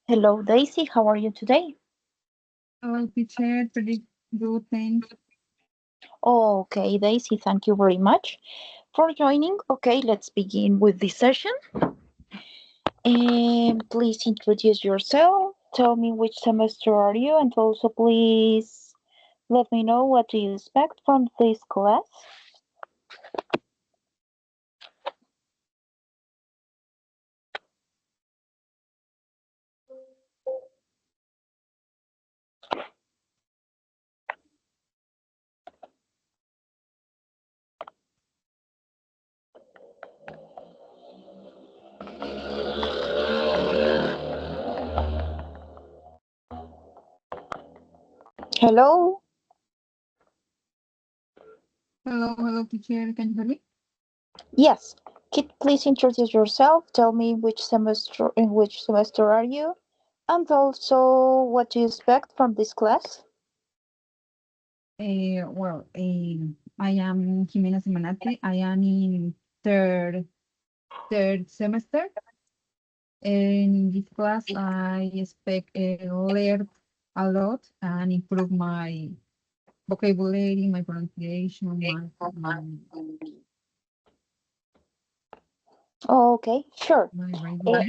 Hello, Daisy. How are you today? Oh, teacher, pretty good, thanks. Okay, Daisy, thank you very much for joining. Okay, let's begin with this session. And please introduce yourself. Tell me which semester are you, and also please let me know what do you expect from this class. Hello. Hello, teacher, can you hear me? Yes. Kid, please introduce yourself. Tell me which semester are you, and also what do you expect from this class. I am Jimena Semanate. I am in third semester, and in this class, I expect learn a lot and improve my vocabulary, my pronunciation, Okay, sure. my Uh,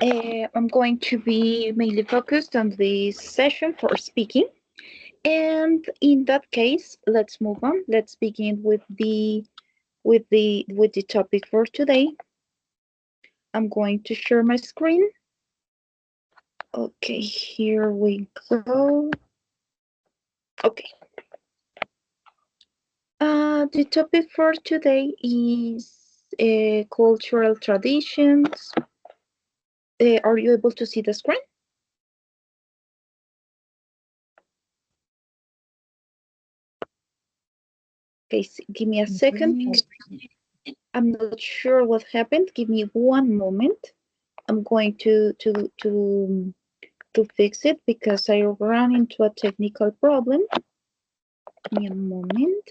writing. I'm going to be mainly focused on this session for speaking. And in that case, let's move on. Let's begin with the topic for today. I'm going to share my screen. Okay, here we go. Okay. The topic for today is cultural traditions. Are you able to see the screen? Okay, give me a second. Okay. I'm not sure what happened. Give me one moment. I'm going to fix it because I ran into a technical problem. Give me a moment.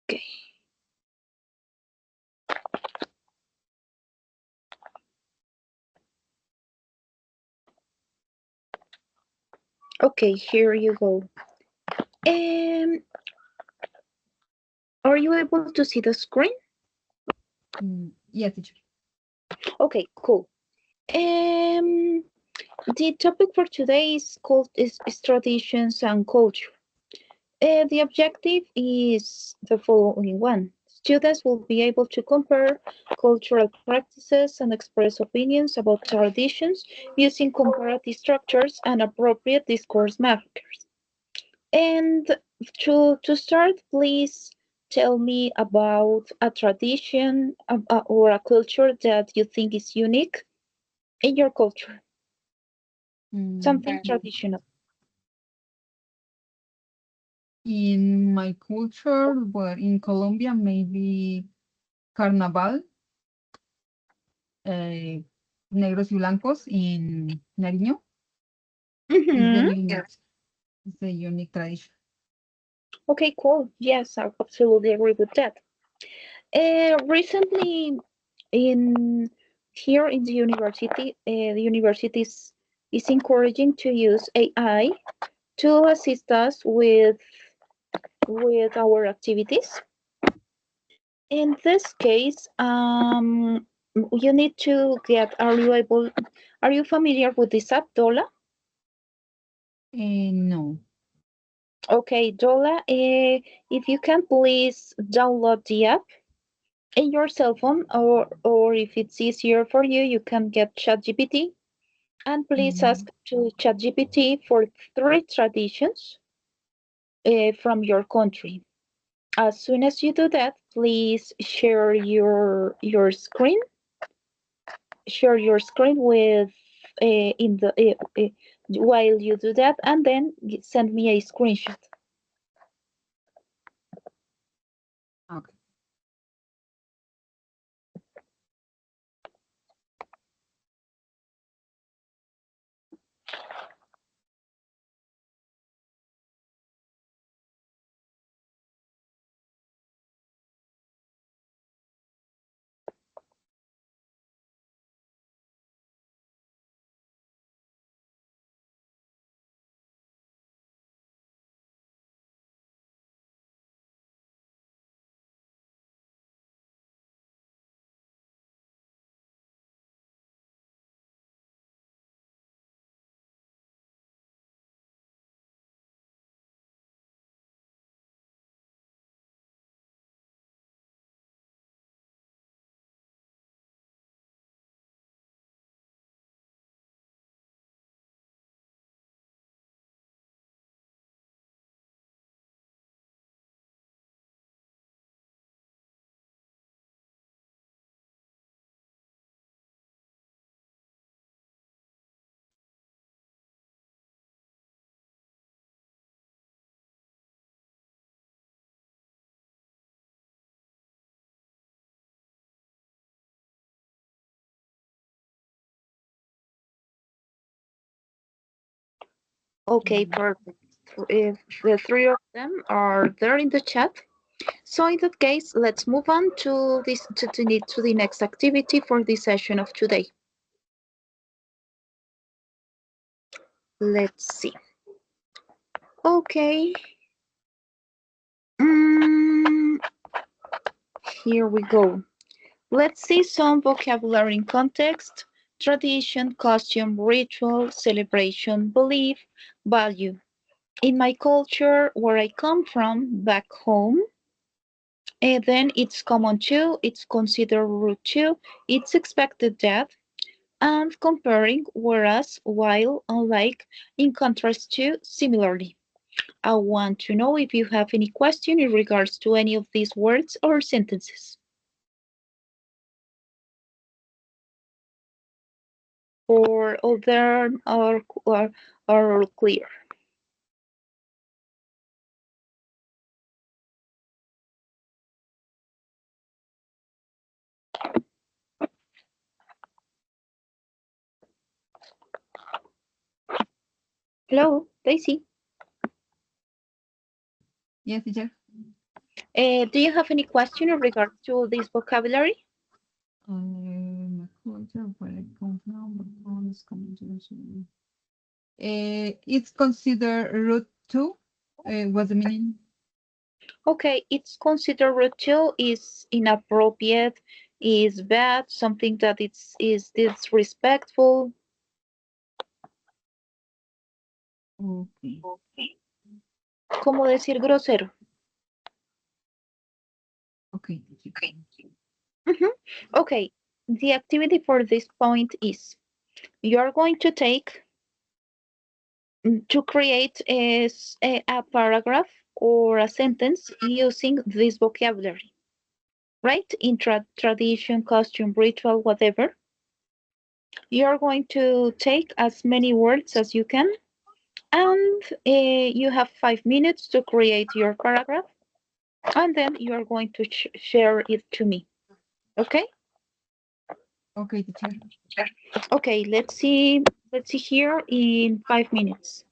Okay. Okay, here you go. Um, are you able to see the screen? Yes, teacher. Okay, cool. Um, the topic for today is traditions and culture. The objective is the following one. Students will be able to compare cultural practices and express opinions about traditions using comparative structures and appropriate discourse markers. And to start, please tell me about a tradition or a culture that you think is unique in your culture, something Mm, traditional. in my culture, well, in Colombia, maybe Carnaval, eh, negros y blancos in Nariño is the Mm-hmm. unique, is the unique tradition. Okay, cool. Yes, I absolutely agree with that. Recently, in here in the university, the university is encouraging to use AI to assist us with our activities. In this case, you need to get. Are you familiar with this app, Dola? No. Okay, Dola. If you can please download the app in your cell phone, or if it's easier for you, you can get ChatGPT and please Mm, ask to ChatGPT for three traditions from your country. As soon as you do that, please share your screen with in the while you do that, and then send me a screenshot. okay. Okay, Mm, perfect. If the three of them are there in the chat, so in that case, let's move on to this to the next activity for this session of today. Let's see. Okay. Mm, here we go. Let's see some vocabulary in context, tradition, costume, ritual, celebration, belief, value. In my culture, where I come from, back home, then it's common too, it's considered rude too, it's expected that, and comparing, whereas, while, unlike, in contrast to, similarly. I want to know if you have any question in regards to any of these words or sentences, or other are clear. Hello, Daisy. Yes, teacher. Do you have any question in regards to this vocabulary? My culture, where I come from, but always coming to the it's considered rude too. What's the meaning? Okay, it's considered rude too, is inappropriate, is bad, something that it's is disrespectful. Okay. ¿Cómo decir grosero? Okay, teacher. Mhm. Okay, the activity for this point is you are going to take to create a paragraph or a sentence using this vocabulary, right? In tradition, costume, ritual, whatever. You are going to take as many words as you can, and you have 5 minutes to create your paragraph, and then you are going to share it to me. Okay? Okay, teacher. Okay, let's see. Let's see here in 5 minutes.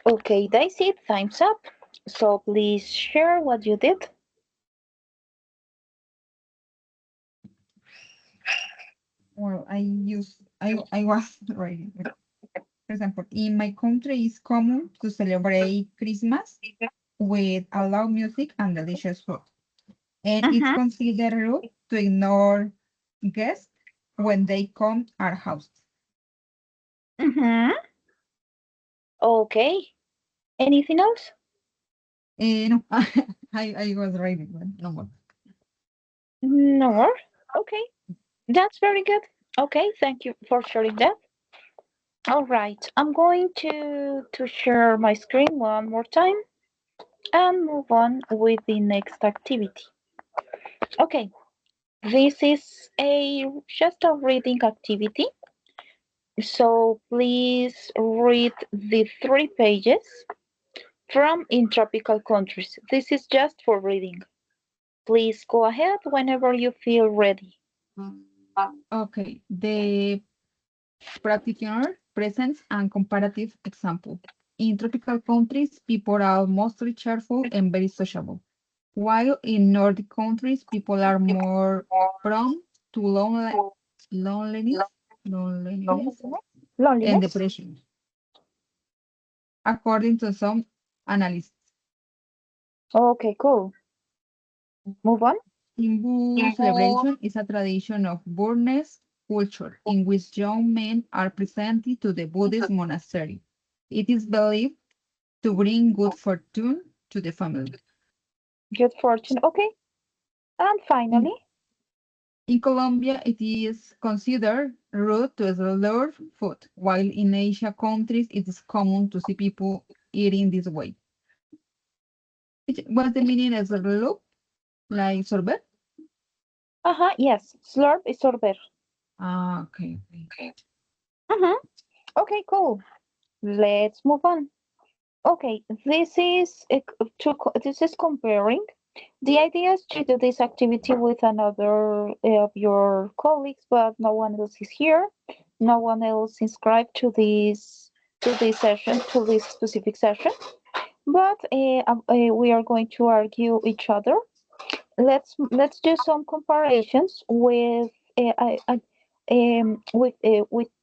Okay, Daisy, time's up. So please share what you did. Well, I was writing. For example, in my country, it's common to celebrate Christmas with a loud music and delicious food. And it's Mm-hmm. considered rude to ignore guests when they come our house. Mm-hmm. Okay. Anything else? No, I was writing, but no more. No more? Okay. That's very good. Okay, thank you for sharing that. All right, I'm going to share my screen one more time and move on with the next activity. Okay, this is a just a reading activity. So please read the 3 pages from In Tropical Countries. This is just for reading. Please go ahead whenever you feel ready. Okay, the practitioner presents and comparative example. In tropical countries, people are mostly cheerful and very sociable, while in Nordic countries, people are more prone to loneliness, loneliness and Loneliness? depression, according to some analysts. Okay, cool. Move on. Hindu celebration is a tradition of Burmese culture in which young men are presented to the Buddhist monastery. It is believed to bring good fortune to the family. Good fortune. Okay. And In, finally, in Colombia, it is considered rude to slur food, while in Asia countries, it is common to see people eating this way. What's the meaning of slurp? Like sorbet? yes, slurp is sorber. Ah, okay, okay. Uh-huh. Okay, cool. Let's move on. Okay, this is comparing. The idea is to do this activity with another of your colleagues, but no one else is here. No one else inscribed to this session, to this specific session. But we are going to argue each other. Let's do some comparisons with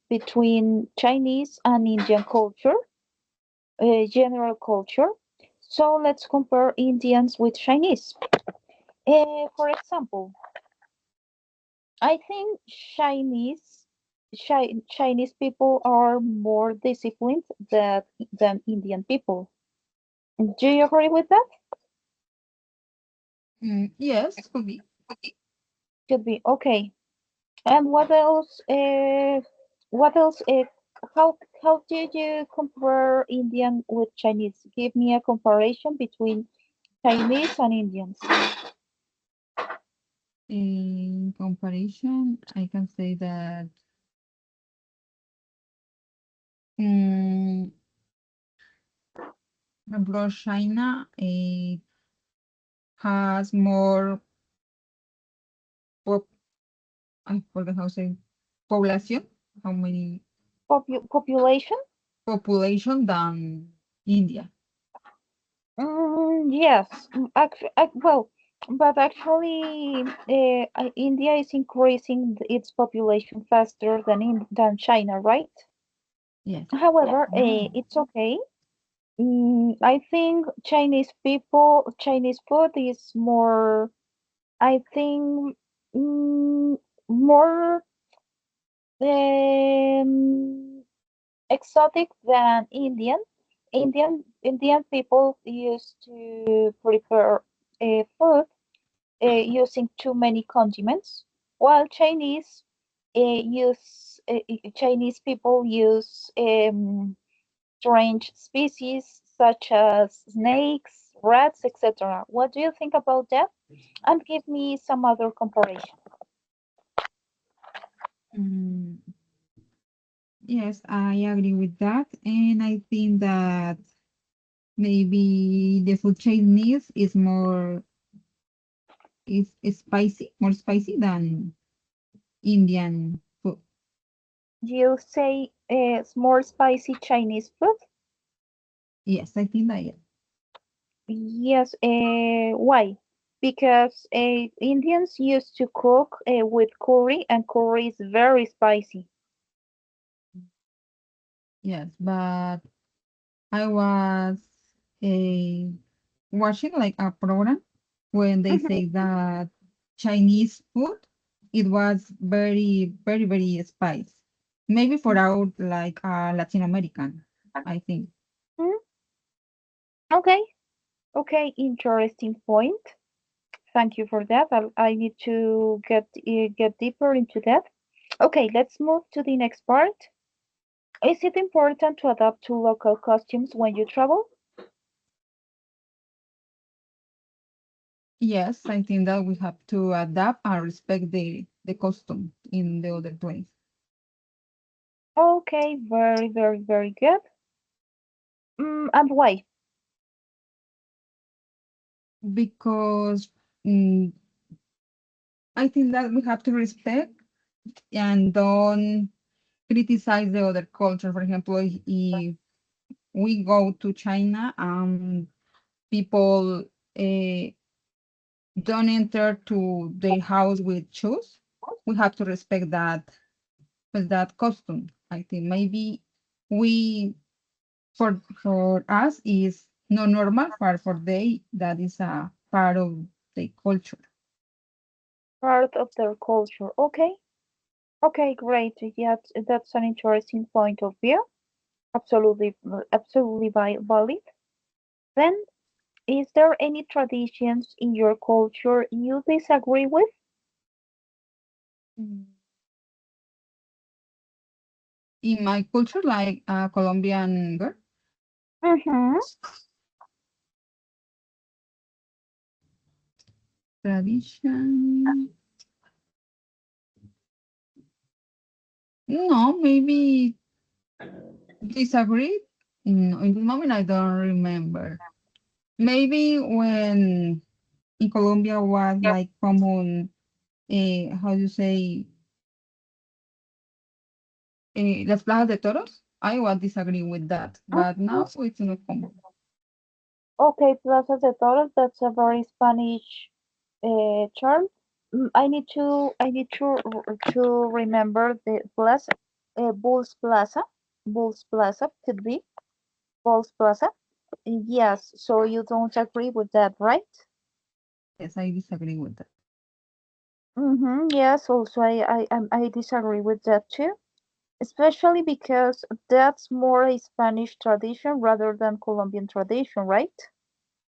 between Chinese and Indian culture, general culture. So let's compare Indians with Chinese. For example, I think Chinese people are more disciplined than Indian people. Do you agree with that? Yes, could be. Could be okay. And what else? What else? How did you compare Indian with Chinese? Give me a comparison between Chinese and Indians. In comparison, I can say that um, for example, China has more pop, I forget how to say population, how many Population? population than India. Yes. Well, but actually, India is increasing its population faster than China, right? Yes. However, it's okay. I think Chinese food is more, I think, more um, exotic than Indian. Indian people used to prepare food using too many condiments, while Chinese people use strange species such as snakes, rats, etc. What do you think about that? And give me some other comparison. Mm, yes, I agree with that. And I think that maybe the food Chinese is spicy, more spicy than Indian food. You say it's more spicy Chinese food? Yes, I think that yeah. Yes, why? Because Indians used to cook with curry, and curry is very spicy. Yes, but I was uh, watching like a program when they Mhm. say that Chinese food, it was very, very, very spicy. Maybe for out like Latin American, I think. Mm, okay, okay, interesting point. Thank you for that. I need to get deeper into that. Okay, let's move to the next part. Is it important to adapt to local costumes when you travel? Yes, I think that we have to adapt and respect the custom in the other place Okay, very, very, very good. And why? because mm, I think that we have to respect and don't criticize the other culture. For example, if we go to China, people uh, don't enter to their house with shoes. We have to respect that custom. I think maybe we for us is not normal, for they that is a part of the culture. Part of their culture. Okay, okay, great. Yeah, that's an interesting point of view. Absolutely, absolutely valid. Then, is there any traditions in your culture you disagree with? Mm. In my culture, like a Colombian girl, Mm-hmm. tradition. No, maybe disagree. In the moment, I don't remember. Maybe when in Colombia was like common, how do you say, las plazas de toros. I was disagree with that, but now it's not common. Okay, Plaza de Toros, that's a very Spanish term. I need to remember the plaza, Bulls Plaza could be Bulls Plaza. Yes, so you don't agree with that, right? Yes, I disagree with that. Mm-hmm. Yes, also I disagree with that too, especially because that's more a Spanish tradition rather than Colombian tradition, right?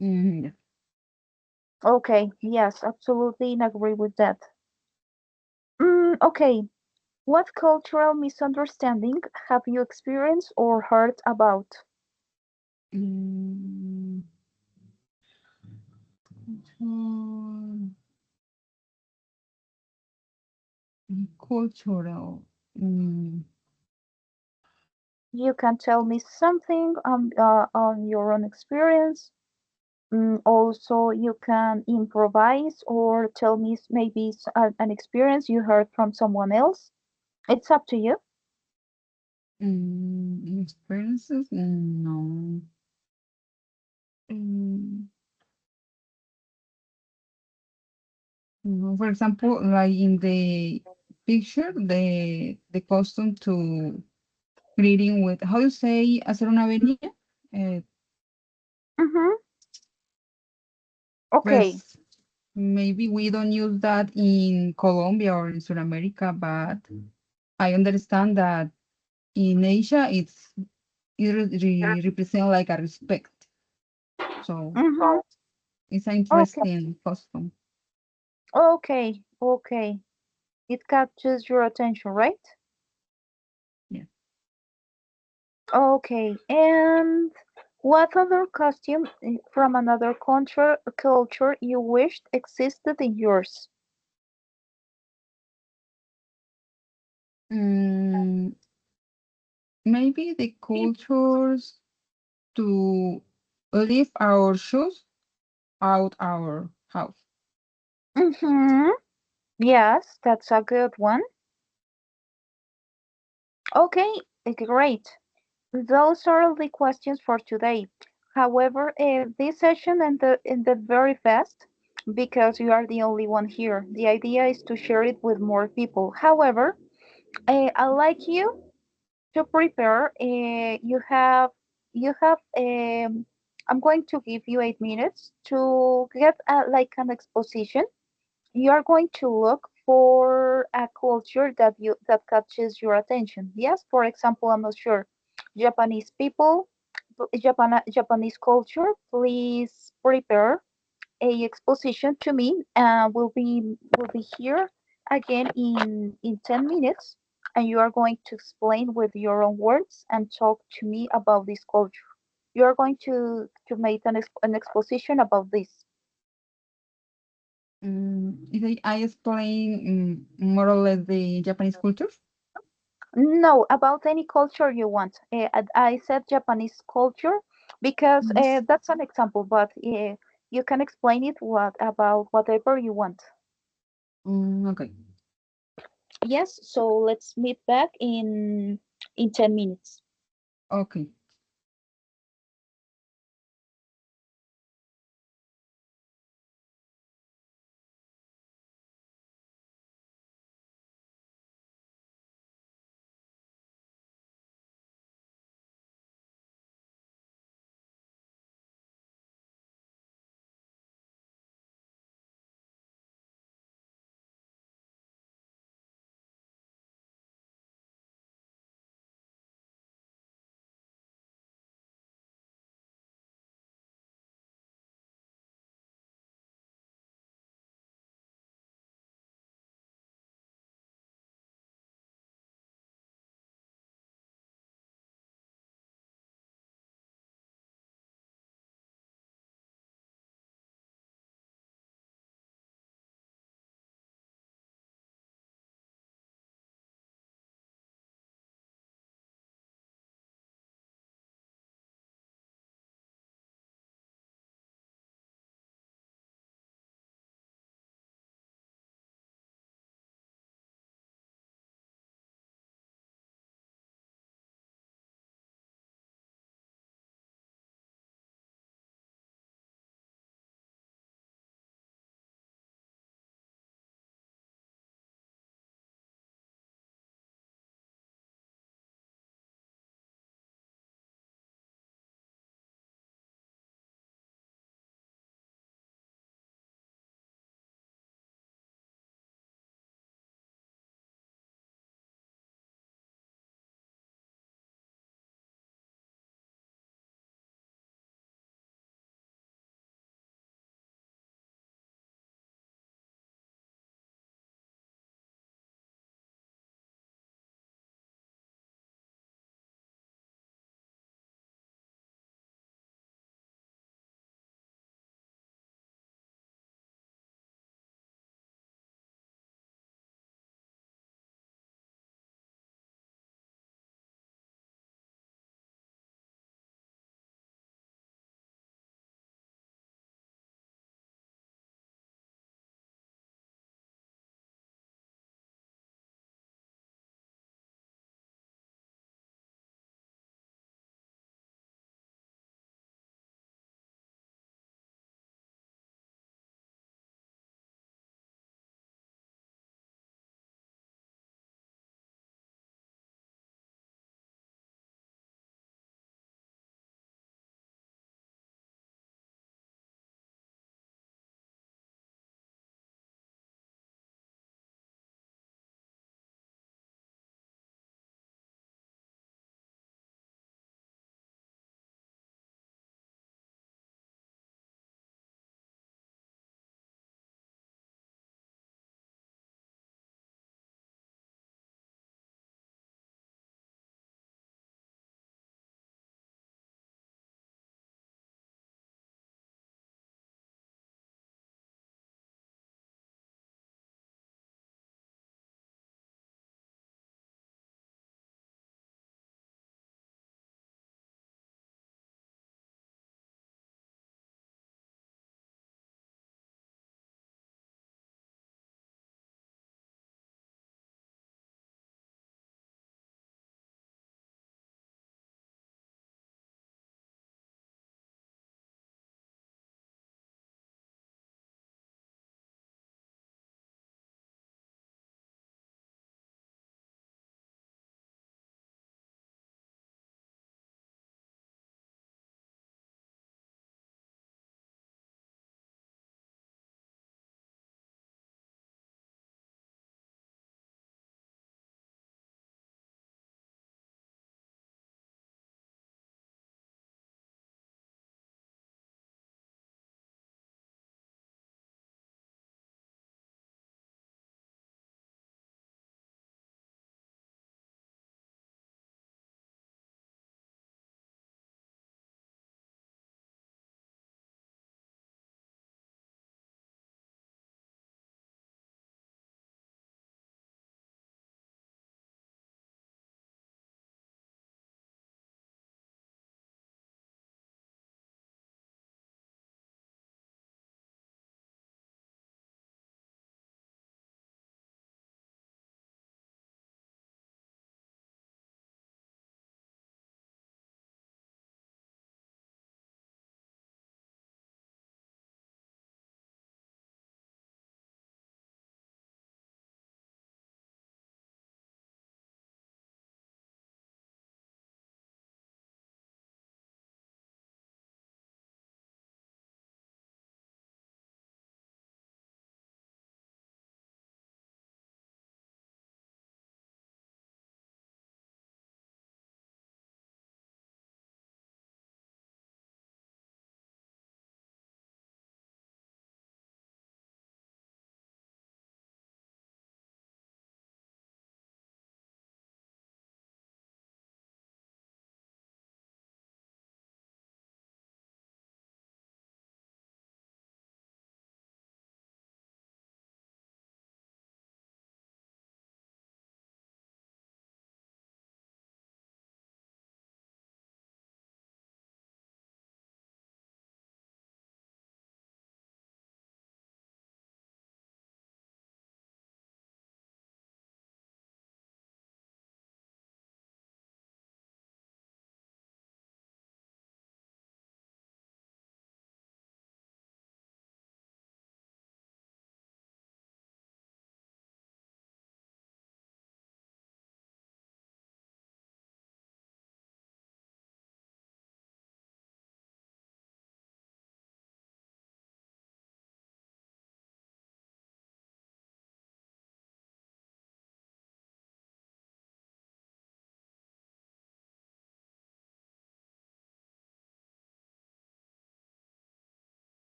Yeah. Okay, yes, absolutely agree with that. Okay, what cultural misunderstanding have you experienced or heard about? Mm, mm, cultural. Mm, You can tell me something on your own experience. Also, you can improvise or tell me maybe an experience you heard from someone else. It's up to you. experiences? No. Mm, no. For example, like in the picture, the custom to greeting with how you say hacer una venia. Uh, Mm-hmm. Okay. pues maybe we don't use that in Colombia or in South America, but I understand that in Asia it represent like a respect. So Mm-hmm. it's an Okay. interesting custom. Okay. Okay. It captures your attention, right? Yeah. Okay. And what other costume from another country culture you wished existed in yours? Mm, maybe the cultures to leave our shoes out our house. Mm-hmm. Yes, that's a good one. Okay, great. Those are all the questions for today. However, this session ended very fast because you are the only one here. The idea is to share it with more people. However, I'd like you to prepare. You have. I'm going to give you 8 minutes to get like an exposition. You are going to look for a culture that catches your attention. Yes, for example, I'm not sure, Japanese people, Japanese culture. Please prepare a exposition to me. Will be here again in 10 minutes, and you are going to explain with your own words and talk to me about this culture. You are going to make an exposition about this. If I explain more or less the Japanese culture. No, about any culture you want. I said Japanese culture because Yes. that's an example, but you can explain it about whatever you want. Okay. Yes, so let's meet back in 10 minutes. Okay.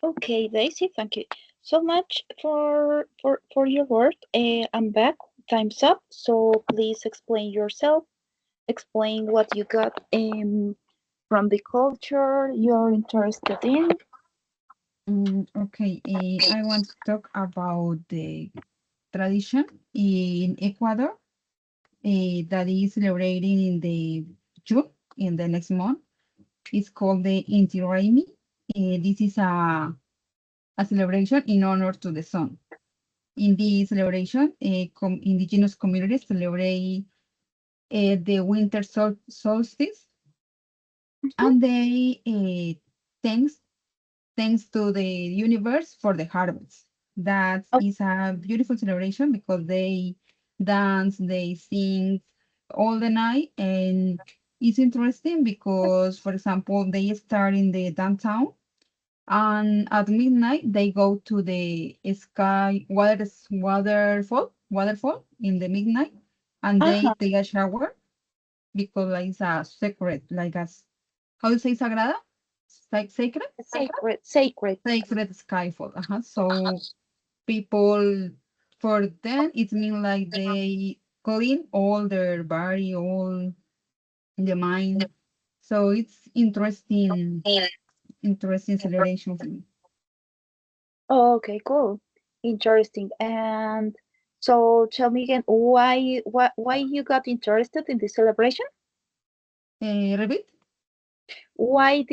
Okay, Daisy, thank you so much for your work. I'm back. Time's up. So please explain yourself. Explain what you got from the culture you're interested in. Okay, I want to talk about the tradition in Ecuador that is celebrating in the June, in the next month. It's called the Inti Raymi. This is a celebration in honor to the sun. In this celebration, indigenous communities celebrate the winter solstice, Mhm. and they thanks to the universe for the harvest. That is a beautiful celebration because they dance, they sing all the night, and it's interesting because, for example, they start in the downtown, and at midnight they go to the sky waterfall in the midnight, and they Uh-huh. take a shower because it's a secret, like how do you say sagrada, sacred, Sacred, sacred. sacred skyfall. So people, for them it means like they clean all their body, all the mind. So it's interesting celebration for me. Okay, cool. Interesting. And so tell me again, why you got interested in the celebration? Repeat. Why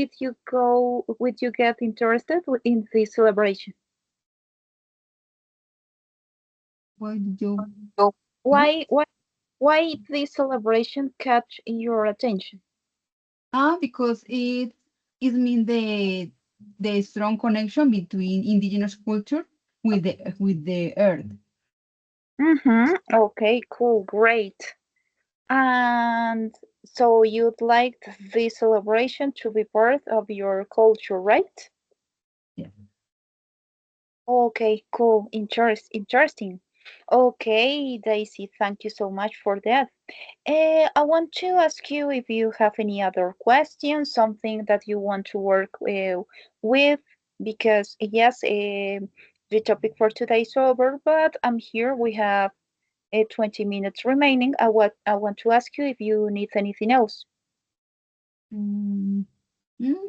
would you get interested in the celebration? Why did you what? Why the celebration catch your attention? Because it means the strong connection between indigenous culture with the earth. Mm-hmm. Okay, cool, great. And so you'd like the celebration to be part of your culture, right? Yeah. Okay, cool, interesting. Okay, Daisy, thank you so much for that. I want to ask you if you have any other questions, something that you want to work with, because yes, the topic for today is over, but I'm here. We have 20 minutes remaining. I want to ask you if you need anything else. Mm,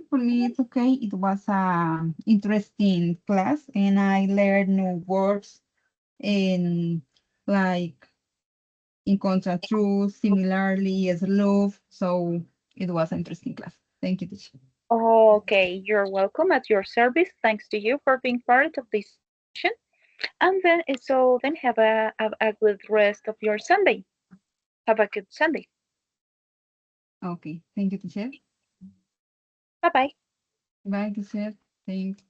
for me, it's okay. It was a interesting class, and I learned new words in like in contrast, truth, similarly as love. So it was an interesting class. Thank you, teacher. Okay, you're welcome at your service. Thanks to you for being part of this session. And then have a good rest of your Sunday. Have a good Sunday. Okay, thank you, teacher. Bye bye. Bye, teacher. Thanks.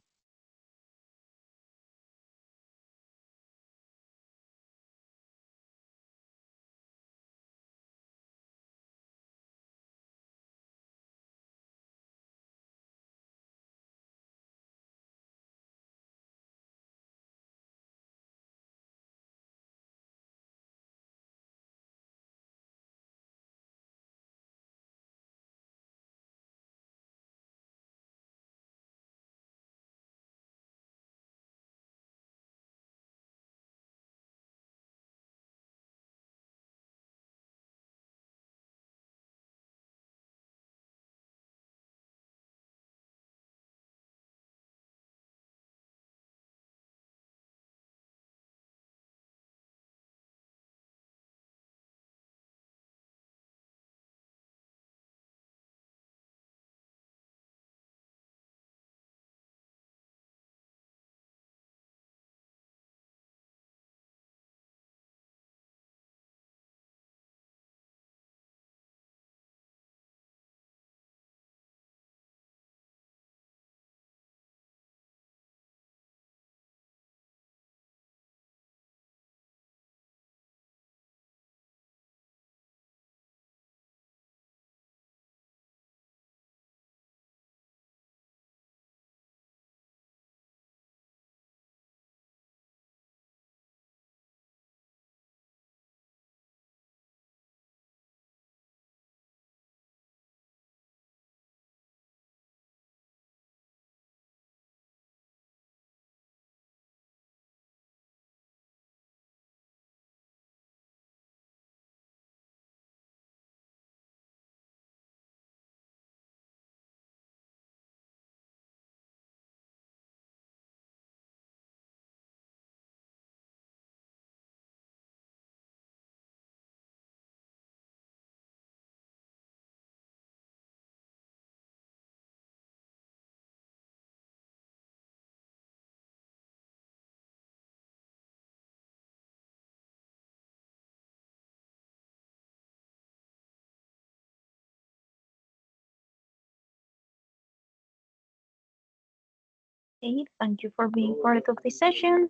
Okay, thank you for being part of this session.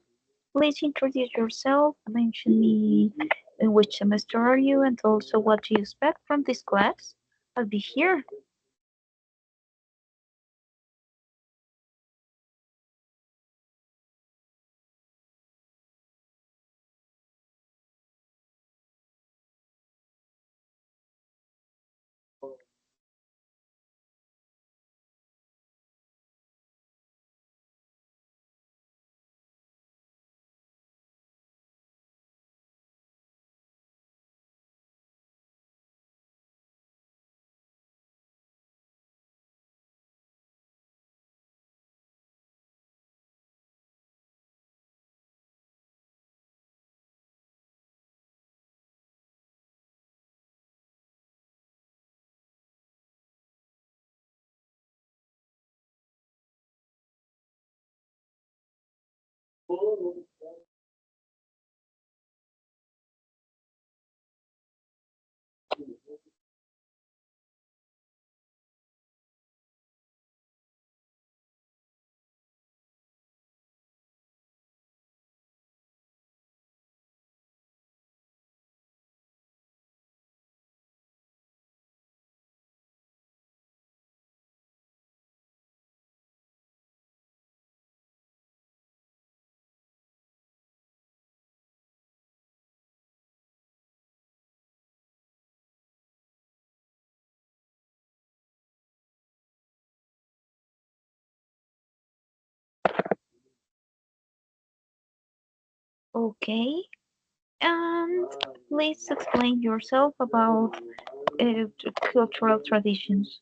Please introduce yourself, mention me in which semester are you, and also what do you expect from this class. I'll be here. Okay, and please explain yourself about cultural traditions.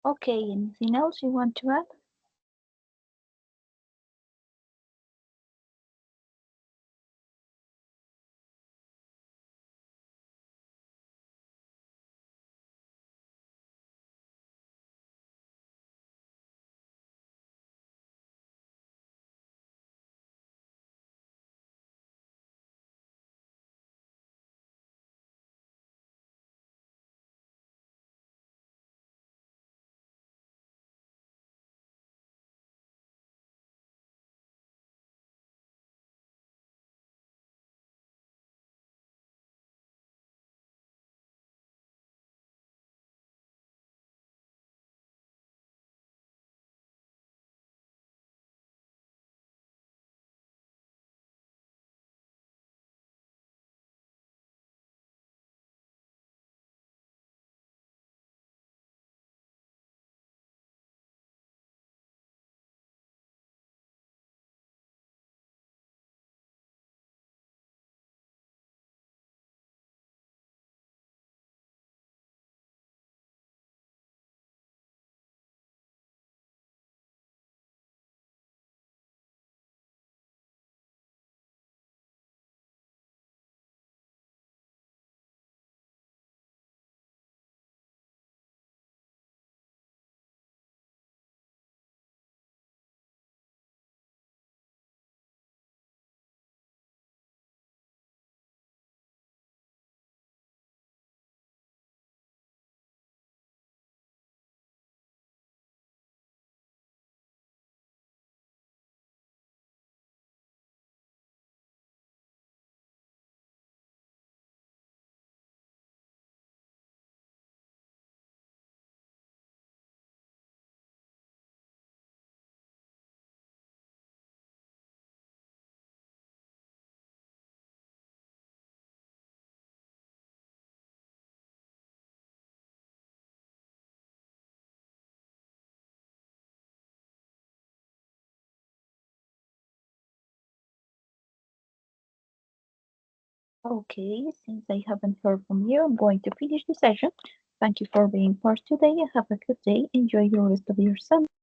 Okay, anything else you want to add? Okay, since I haven't heard from you, I'm going to finish the session. Thank you for being part today and have a good day. Enjoy the rest of your Sunday.